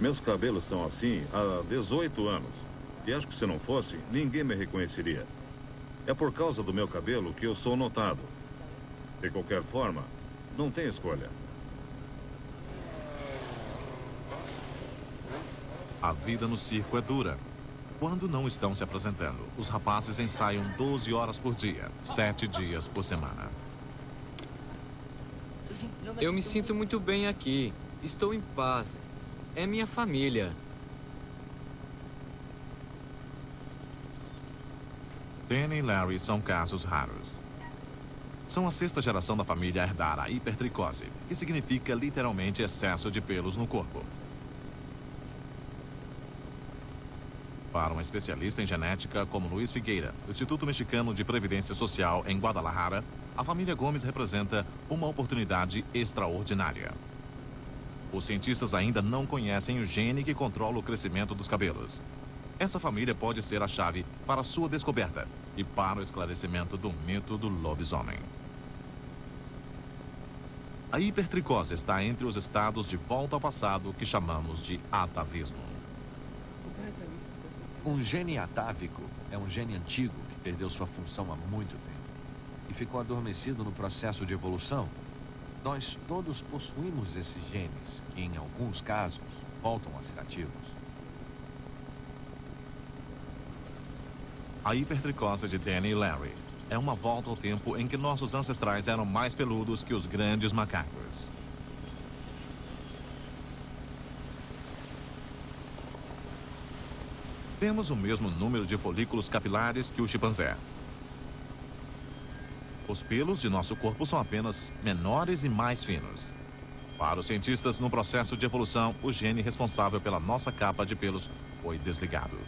Meus cabelos são assim há 18 anos. E acho que se não fosse, ninguém me reconheceria. É por causa do meu cabelo que eu sou notado. De qualquer forma, não tem escolha. A vida no circo é dura. Quando não estão se apresentando, os rapazes ensaiam 12 horas por dia, 7 dias por semana. Eu me sinto muito bem aqui. Estou em paz. É minha família. Danny e Larry são casos raros. São a sexta geração da família a herdar a hipertricose, que significa literalmente excesso de pelos no corpo. Para um especialista em genética como Luiz Figueira, do Instituto Mexicano de Previdência Social em Guadalajara, a família Gomes representa uma oportunidade extraordinária. Os cientistas ainda não conhecem o gene que controla o crescimento dos cabelos. Essa família pode ser a chave para a sua descoberta e para o esclarecimento do mito do lobisomem. A hipertricose está entre os estados de volta ao passado que chamamos de atavismo. Um gene atávico é um gene antigo que perdeu sua função há muito tempo e ficou adormecido no processo de evolução. Nós todos possuímos esses genes, que em alguns casos voltam a ser ativos. A hipertricose de Danny e Larry é uma volta ao tempo em que nossos ancestrais eram mais peludos que os grandes macacos. Temos o mesmo número de folículos capilares que o chimpanzé. Os pelos de nosso corpo são apenas menores e mais finos. Para os cientistas, no processo de evolução, o gene responsável pela nossa capa de pelos foi desligado.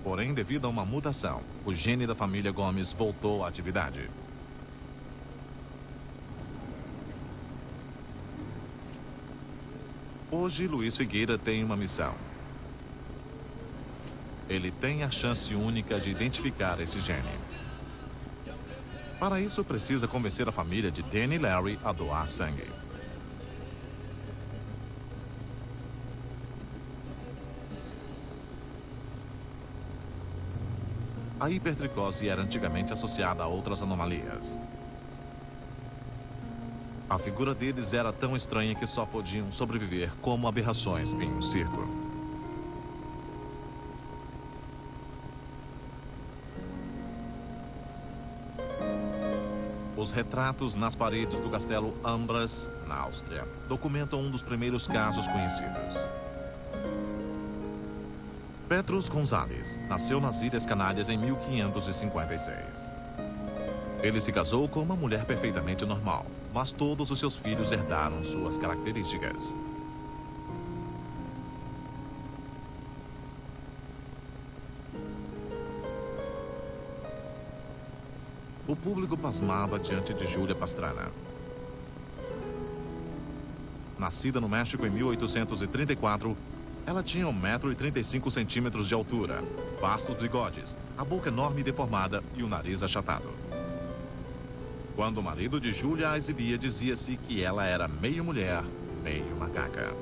Porém, devido a uma mutação, o gene da família Gomes voltou à atividade. Hoje, Luiz Figueira tem uma missão. Ele tem a chance única de identificar esse gene. Para isso, precisa convencer a família de Danny e Larry a doar sangue. A hipertricose era antigamente associada a outras anomalias. A figura deles era tão estranha que só podiam sobreviver como aberrações em um circo. Os retratos nas paredes do castelo Ambras, na Áustria, documentam um dos primeiros casos conhecidos. Petrus González nasceu nas Ilhas Canárias em 1556. Ele se casou com uma mulher perfeitamente normal, mas todos os seus filhos herdaram suas características. O público pasmava diante de Júlia Pastrana. Nascida no México em 1834, ela tinha 1,35 m de altura, vastos bigodes, a boca enorme e deformada e o nariz achatado. Quando o marido de Júlia a exibia, dizia-se que ela era meio mulher, meio macaca.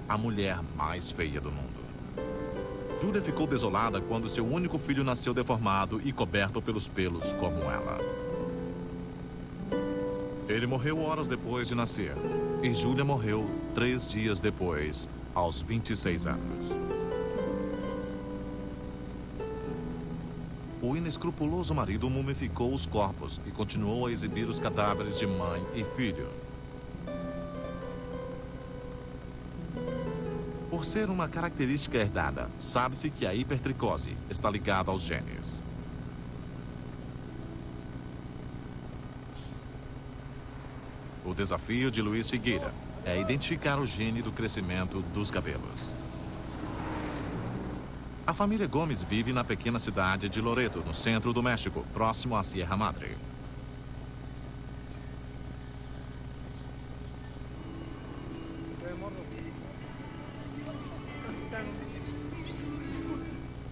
A mulher mais feia do mundo. Júlia ficou desolada quando seu único filho nasceu deformado e coberto pelos pelos como ela. Ele morreu horas depois de nascer e Júlia morreu 3 dias depois, aos 26 anos. O inescrupuloso marido mumificou os corpos e continuou a exibir os cadáveres de mãe e filho. Por ser uma característica herdada, sabe-se que a hipertricose está ligada aos genes. O desafio de Luiz Figueira é identificar o gene do crescimento dos cabelos. A família Gomes vive na pequena cidade de Loreto, no centro do México, próximo à Sierra Madre.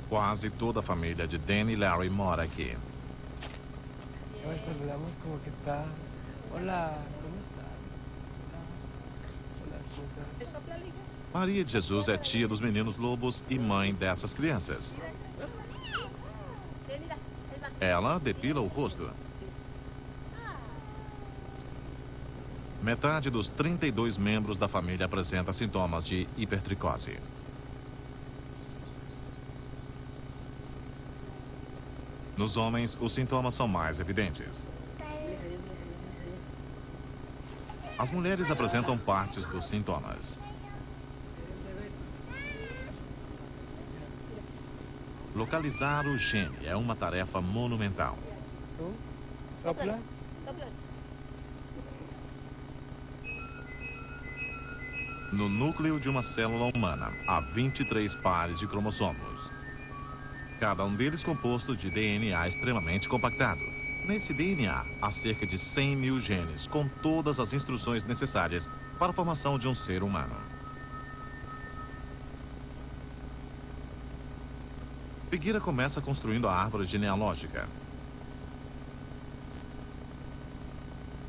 Quase toda a família de Danny e Larry mora aqui. Nós hablamos como que está. Olá, como está? Olá, como está? Maria de Jesus é tia dos meninos lobos e mãe dessas crianças. Ela depila o rosto. Metade dos 32 membros da família apresenta sintomas de hipertricose. Nos homens, os sintomas são mais evidentes. As mulheres apresentam partes dos sintomas. Localizar o gene é uma tarefa monumental. Sopla. No núcleo de uma célula humana, há 23 pares de cromossomos. Cada um deles composto de DNA extremamente compactado. Nesse DNA, há cerca de 100 mil genes, com todas as instruções necessárias para a formação de um ser humano. Figueira começa construindo a árvore genealógica.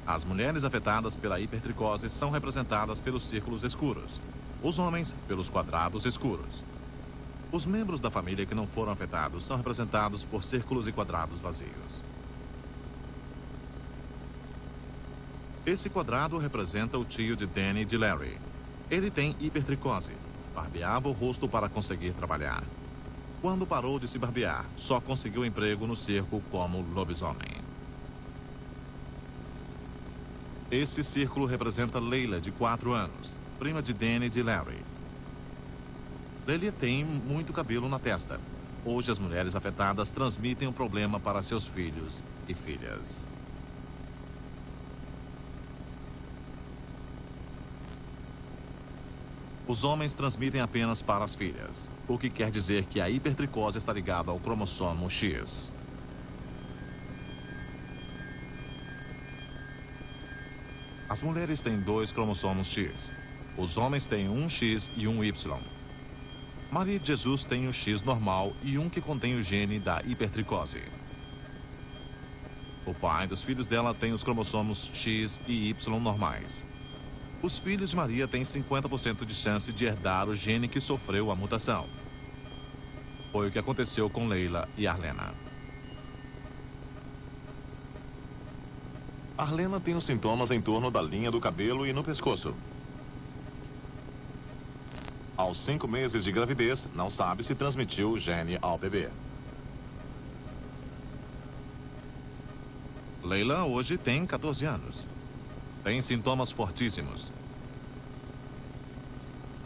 As mulheres afetadas pela hipertricose são representadas pelos círculos escuros, os homens pelos quadrados escuros. Os membros da família que não foram afetados são representados por círculos e quadrados vazios. Esse quadrado representa o tio de Danny e de Larry. Ele tem hipertricose. Barbeava o rosto para conseguir trabalhar. Quando parou de se barbear, só conseguiu emprego no circo como lobisomem. Esse círculo representa Leila, de 4 anos, prima de Danny e de Larry. Leila tem muito cabelo na testa. Hoje, as mulheres afetadas transmitem o problema para seus filhos e filhas. Os homens transmitem apenas para as filhas, o que quer dizer que a hipertricose está ligada ao cromossomo X. As mulheres têm 2 cromossomos X. Os homens têm um X e um Y. Maria de Jesus tem o X normal e um que contém o gene da hipertricose. O pai dos filhos dela tem os cromossomos X e Y normais. Os filhos de Maria têm 50% de chance de herdar o gene que sofreu a mutação. Foi o que aconteceu com Leila e Arlena. Arlena tem os sintomas em torno da linha do cabelo e no pescoço. Aos 5 meses de gravidez, não sabe se transmitiu o gene ao bebê. Leila hoje tem 14 anos. Tem sintomas fortíssimos.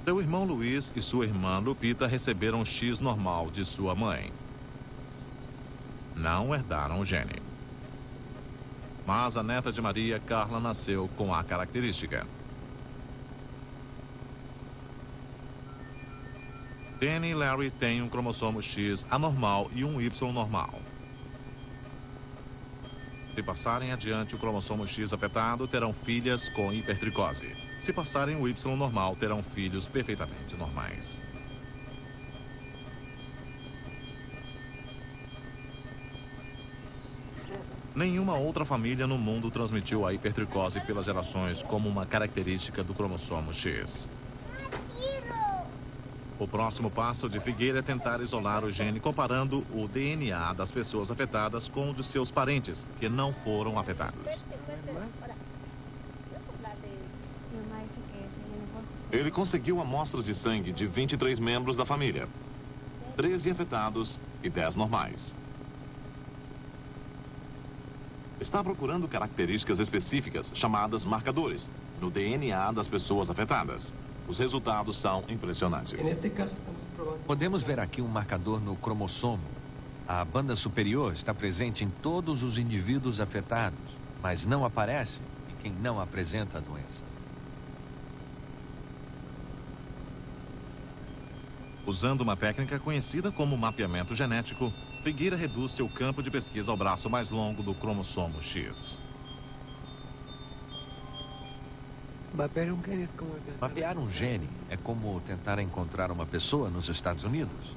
Seu irmão Luiz e sua irmã Lupita receberam X normal de sua mãe. Não herdaram o gene. Mas a neta de Maria, Carla, nasceu com a característica. Danny e Larry têm um cromossomo X anormal e um Y normal. Se passarem adiante o cromossomo X afetado, terão filhas com hipertricose. Se passarem o Y normal, terão filhos perfeitamente normais. Nenhuma outra família no mundo transmitiu a hipertricose pelas gerações como uma característica do cromossomo X. O próximo passo de Figueira é tentar isolar o gene comparando o DNA das pessoas afetadas com o de seus parentes, que não foram afetados. Ele conseguiu amostras de sangue de 23 membros da família. 13 afetados e 10 normais. Está procurando características específicas, chamadas marcadores, no DNA das pessoas afetadas. Os resultados são impressionantes. Podemos ver aqui um marcador no cromossomo. A banda superior está presente em todos os indivíduos afetados, mas não aparece em quem não apresenta a doença. Usando uma técnica conhecida como mapeamento genético, Figueira reduz seu campo de pesquisa ao braço mais longo do cromossomo X. Mapear um gene é como tentar encontrar uma pessoa nos Estados Unidos.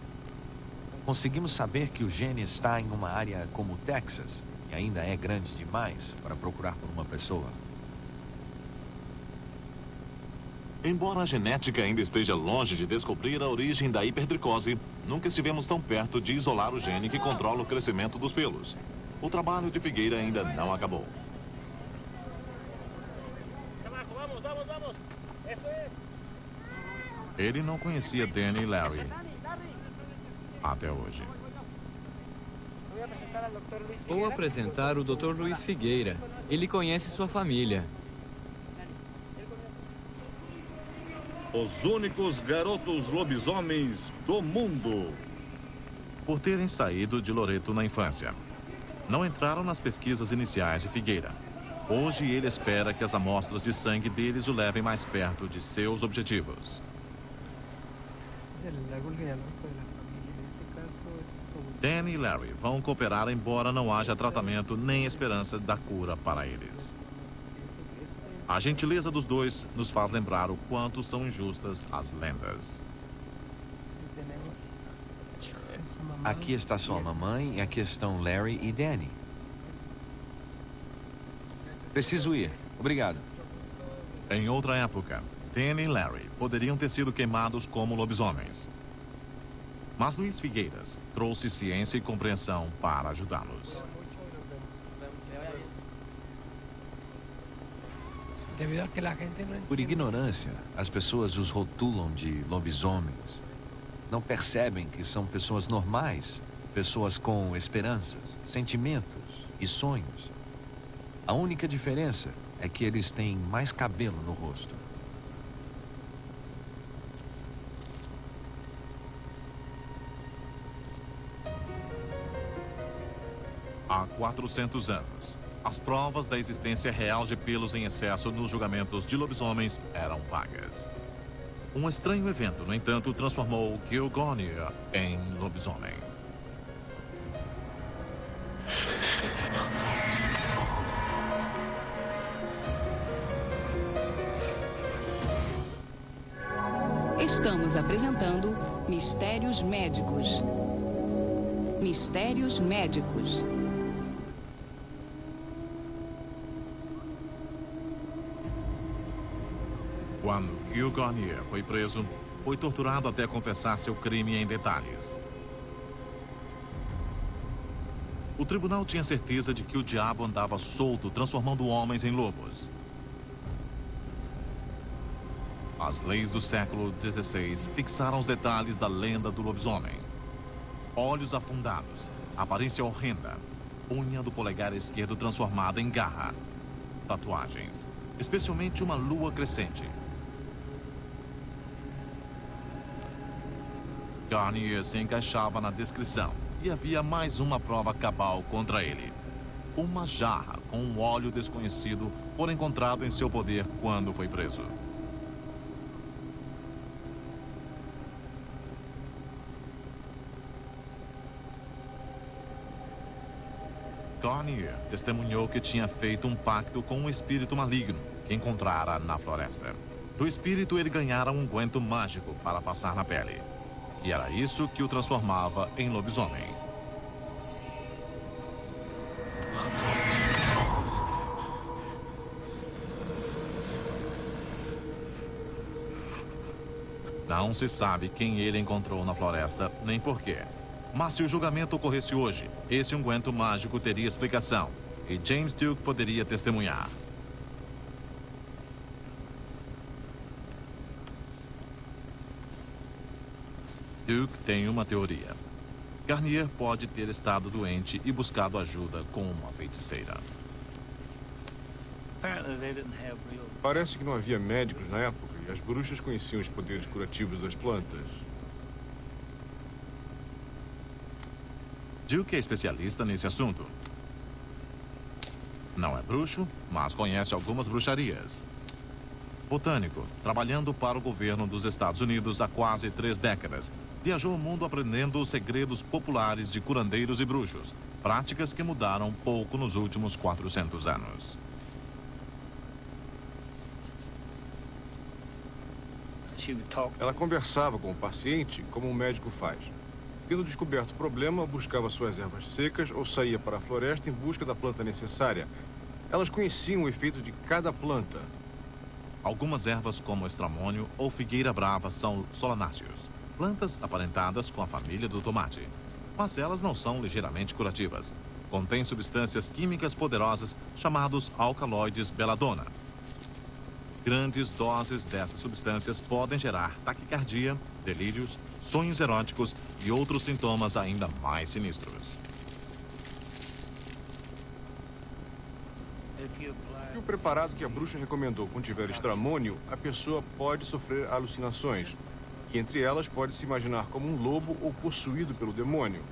Conseguimos saber que o gene está em uma área como o Texas, que ainda é grande demais para procurar por uma pessoa. Embora a genética ainda esteja longe de descobrir a origem da hipertricose, nunca estivemos tão perto de isolar o gene que controla o crescimento dos pelos. O trabalho de Figueira ainda não acabou. Ele não conhecia Danny e Larry até hoje. Vou apresentar o Dr. Luiz Figueira. Ele conhece sua família. Os únicos garotos lobisomens do mundo. Por terem saído de Loreto na infância, não entraram nas pesquisas iniciais de Figueira. Hoje ele espera que as amostras de sangue deles o levem mais perto de seus objetivos. El árbol genealógico de la familia, en este caso es como... Danny e Larry vão cooperar embora não haja tratamento nem esperança da cura para eles. A gentileza dos dois nos faz lembrar o quanto são injustas as lendas. Si tenemos su mamá Aqui está sua mamãe e aqui estão Larry e Danny. Preciso ir. Obrigado. Em outra época, Danny e Larry poderiam ter sido queimados como lobisomens. Mas Luiz Figueiras trouxe ciência e compreensão para ajudá-los. Debido a que la gente no Por entiende. ignorância, as pessoas os rotulam de lobisomens. Não percebem que são pessoas normais, pessoas com esperanças, sentimentos e sonhos. A única diferença é que eles têm mais cabelo no rosto. Há 400 anos, as provas da existência real de pelos em excesso nos julgamentos de lobisomens eram vagas. Um estranho evento, no entanto, transformou Gil Gornier em lobisomem. Estamos apresentando Mistérios Médicos. Mistérios Médicos. Quando Gil Gornier foi preso, foi torturado até confessar seu crime em detalhes. O tribunal tinha certeza de que o diabo andava solto, transformando homens em lobos. As leis do século XVI fixaram os detalhes da lenda do lobisomem. Olhos afundados, aparência horrenda, unha do polegar esquerdo transformada em garra, tatuagens, especialmente uma lua crescente. Garnier se encaixava na descrição e havia mais uma prova cabal contra ele. Uma jarra com um óleo desconhecido foi encontrado em seu poder quando foi preso. Garnier testemunhou que tinha feito um pacto com um espírito maligno que encontrara na floresta. Do espírito ele ganhara um unguento mágico para passar na pele. E era isso que o transformava em lobisomem. Não se sabe quem ele encontrou na floresta, nem porquê. Mas se o julgamento ocorresse hoje, esse unguento mágico teria explicação. E James Duke poderia testemunhar. Duke tem uma teoria. Garnier pode ter estado doente e buscado ajuda com uma feiticeira. Parece que não havia médicos na época e as bruxas conheciam os poderes curativos das plantas. Duke é especialista nesse assunto. Não é bruxo, mas conhece algumas bruxarias. Botânico, trabalhando para o governo dos Estados Unidos há quase 3 décadas. Viajou o mundo aprendendo os segredos populares de curandeiros e bruxos, práticas que mudaram pouco nos últimos 400 anos. Ela conversava com o paciente como um médico faz. Tendo descoberto o problema, buscava suas ervas secas ou saía para a floresta em busca da planta necessária. Elas conheciam o efeito de cada planta. Algumas ervas, como estramônio ou figueira brava, são solanáceos, plantas aparentadas com a família do tomate. Mas elas não são ligeiramente curativas. Contêm substâncias químicas poderosas chamados alcaloides beladona. Grandes doses dessas substâncias podem gerar taquicardia, delírios, sonhos eróticos e outros sintomas ainda mais sinistros. E o preparado que a bruxa recomendou contiver estramônio, a pessoa pode sofrer alucinações. E entre elas pode se imaginar como um lobo ou possuído pelo demônio.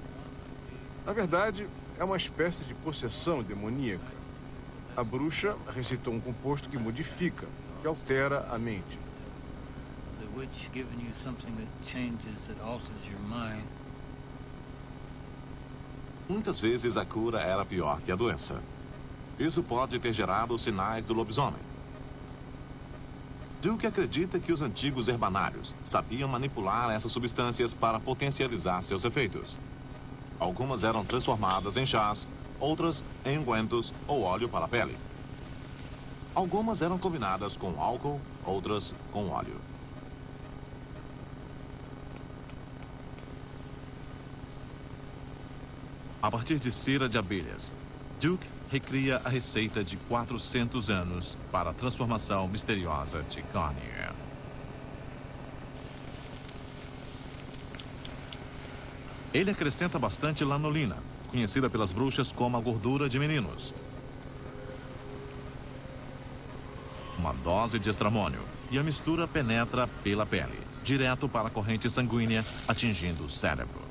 Na verdade, é uma espécie de possessão demoníaca. A bruxa receitou um composto que modifica, que altera a mente. The witch giving you something that changes, that alters your mind. Muitas vezes a cura era pior que a doença. Isso pode ter gerado os sinais do lobisomem. Duke acredita que os antigos herbanários sabiam manipular essas substâncias para potencializar seus efeitos. Algumas eram transformadas em chás, outras em ungüentos ou óleo para a pele. Algumas eram combinadas com álcool, outras com óleo. A partir de cera de abelhas, Duke recria a receita de 400 anos para a transformação misteriosa de Garnier. Ele acrescenta bastante lanolina, conhecida pelas bruxas como a gordura de meninos. Uma dose de estramônio e a mistura penetra pela pele, direto para a corrente sanguínea, atingindo o cérebro.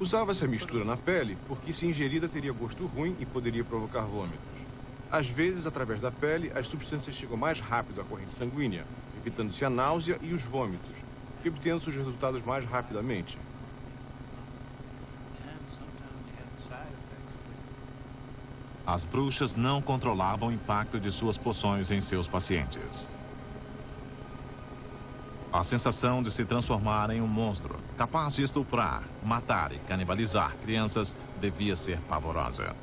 Usava essa mistura na pele porque, se ingerida, teria gosto ruim e poderia provocar vômitos. Às vezes, através da pele, as substâncias chegam mais rápido à corrente sanguínea, evitando-se a náusea e os vômitos, e obtendo os resultados mais rapidamente. As bruxas não controlavam o impacto de suas poções em seus pacientes. A sensação de se transformar em um monstro, capaz de estuprar, matar e canibalizar crianças, devia ser pavorosa.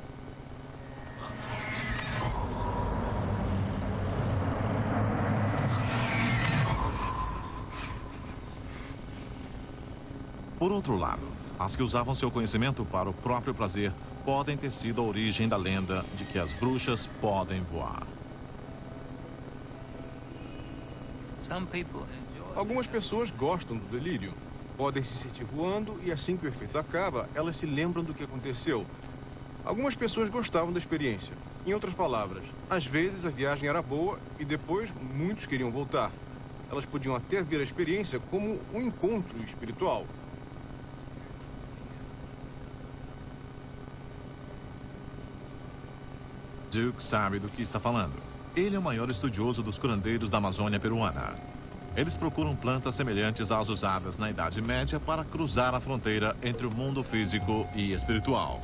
Por outro lado, as que usavam seu conhecimento para o próprio prazer podem ter sido a origem da lenda de que as bruxas podem voar. Algumas pessoas gostam do delírio. Podem se sentir voando e, assim que o efeito acaba, elas se lembram do que aconteceu. Algumas pessoas gostavam da experiência. Em outras palavras, às vezes a viagem era boa e depois muitos queriam voltar. Elas podiam até ver a experiência como um encontro espiritual. Duke sabe do que está falando. Ele é o maior estudioso dos curandeiros da Amazônia peruana. Eles procuram plantas semelhantes às usadas na Idade Média para cruzar a fronteira entre o mundo físico e espiritual.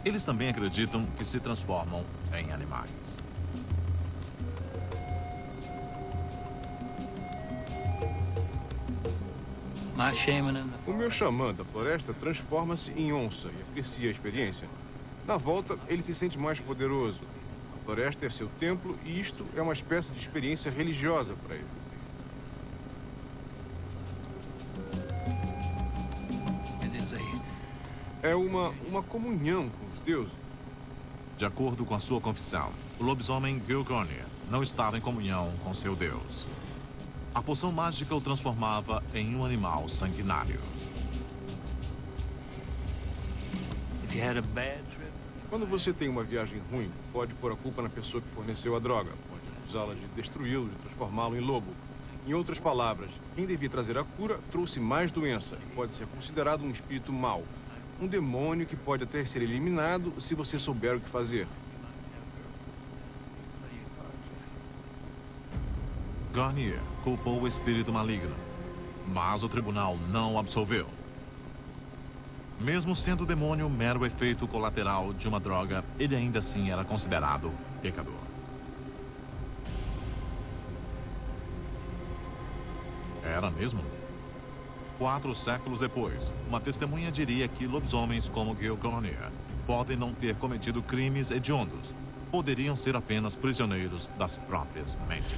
Eles também acreditam que se transformam em animais. O meu xamã da floresta transforma-se em onça e aprecia a experiência. Na volta, ele se sente mais poderoso. A floresta é seu templo e isto é uma espécie de experiência religiosa para ele. É uma comunhão com os deuses. De acordo com a sua confissão, o lobisomem Gilgarnier não estava em comunhão com seu deus. A poção mágica o transformava em um animal sanguinário. Quando você tem uma viagem ruim, pode pôr a culpa na pessoa que forneceu a droga. Pode acusá-la de destruí-lo, de transformá-lo em lobo. Em outras palavras, quem devia trazer a cura trouxe mais doença e pode ser considerado um espírito mau. Um demônio que pode até ser eliminado se você souber o que fazer. Garnier culpou o espírito maligno, mas o tribunal não o absolveu. Mesmo sendo o demônio mero efeito colateral de uma droga, ele ainda assim era considerado pecador. Era mesmo? 4 séculos depois, uma testemunha diria que lobisomens como Gil Cornea podem não ter cometido crimes hediondos. Poderiam ser apenas prisioneiros das próprias mentes.